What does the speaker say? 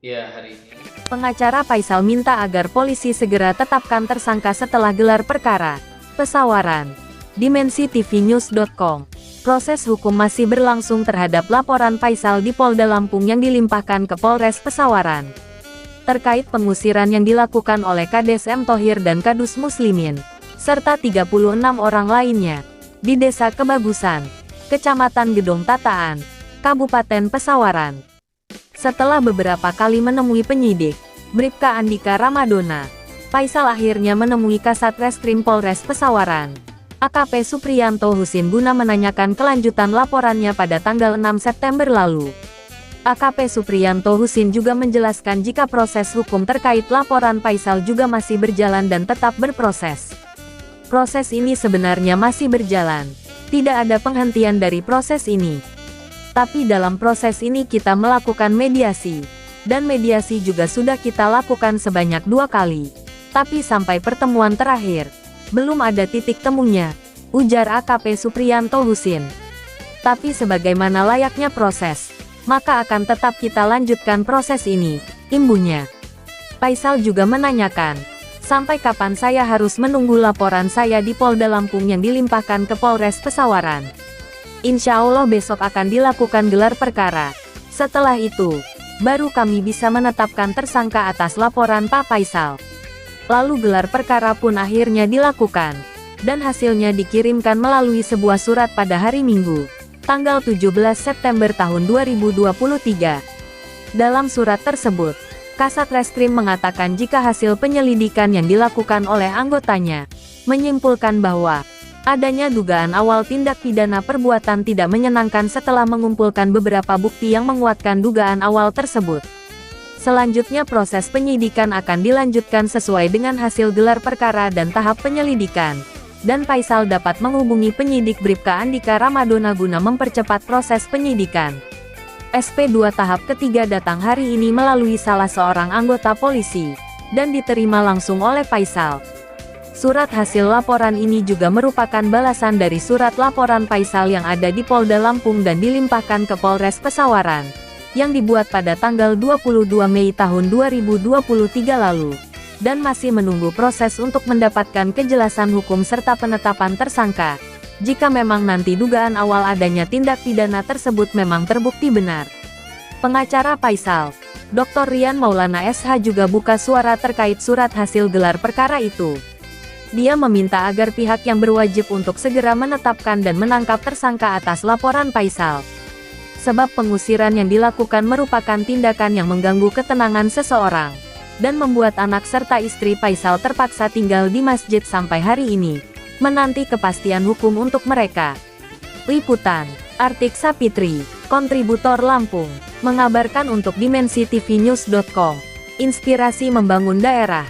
Ya, hari ini. Pengacara Faisal minta agar polisi segera tetapkan tersangka setelah gelar perkara. Pesawaran. DimensiTVNews.com. Proses hukum masih berlangsung terhadap laporan Faisal di Polda Lampung yang dilimpahkan ke Polres Pesawaran. Terkait pengusiran yang dilakukan oleh Kades M. Thohir dan Kadus Muslimin, serta 36 orang lainnya, di Desa Kebagusan, Kecamatan Gedong Tataan, Kabupaten Pesawaran. Setelah beberapa kali menemui penyidik, Bribka Andika Ramadona, Faisal akhirnya menemui Kasat Reskrim Polres Pesawaran, AKP Supriyanto Husin guna menanyakan kelanjutan laporannya pada tanggal 6 September lalu. AKP Supriyanto Husin juga menjelaskan jika proses hukum terkait laporan Faisal juga masih berjalan dan tetap berproses. Proses ini sebenarnya masih berjalan, tidak ada penghentian dari proses ini. Tapi dalam proses ini kita melakukan mediasi, dan mediasi juga sudah kita lakukan sebanyak 2 kali. Tapi sampai pertemuan terakhir, belum ada titik temunya, ujar AKP Supriyanto Husin. Tapi sebagaimana layaknya proses, maka akan tetap kita lanjutkan proses ini, imbunya. Faisal juga menanyakan, sampai kapan saya harus menunggu laporan saya di Polda Lampung yang dilimpahkan ke Polres Pesawaran. Insya Allah besok akan dilakukan gelar perkara. Setelah itu, baru kami bisa menetapkan tersangka atas laporan Pak Faisal. Lalu gelar perkara pun akhirnya dilakukan, dan hasilnya dikirimkan melalui sebuah surat pada hari Minggu, tanggal 17 September tahun 2023. Dalam surat tersebut, Kasat Reskrim mengatakan jika hasil penyelidikan yang dilakukan oleh anggotanya menyimpulkan bahwa adanya dugaan awal tindak pidana perbuatan tidak menyenangkan setelah mengumpulkan beberapa bukti yang menguatkan dugaan awal tersebut. Selanjutnya proses penyidikan akan dilanjutkan sesuai dengan hasil gelar perkara dan tahap penyelidikan, dan Faisal dapat menghubungi penyidik Bribka Andika Ramadona guna mempercepat proses penyidikan. SP2 tahap ketiga datang hari ini melalui salah seorang anggota polisi, dan diterima langsung oleh Faisal. Surat hasil laporan ini juga merupakan balasan dari surat laporan Faisal yang ada di Polda Lampung dan dilimpahkan ke Polres Pesawaran, yang dibuat pada tanggal 22 Mei tahun 2023 lalu, dan masih menunggu proses untuk mendapatkan kejelasan hukum serta penetapan tersangka, jika memang nanti dugaan awal adanya tindak pidana tersebut memang terbukti benar. Pengacara Faisal, Dr. Rian Maulana SH juga buka suara terkait surat hasil gelar perkara itu. Dia meminta agar pihak yang berwajib untuk segera menetapkan dan menangkap tersangka atas laporan Faisal. Sebab pengusiran yang dilakukan merupakan tindakan yang mengganggu ketenangan seseorang, dan membuat anak serta istri Faisal terpaksa tinggal di masjid sampai hari ini, menanti kepastian hukum untuk mereka. Liputan, Artik Sapitri, kontributor Lampung, mengabarkan untuk DimensiTVNews.com. Inspirasi membangun daerah.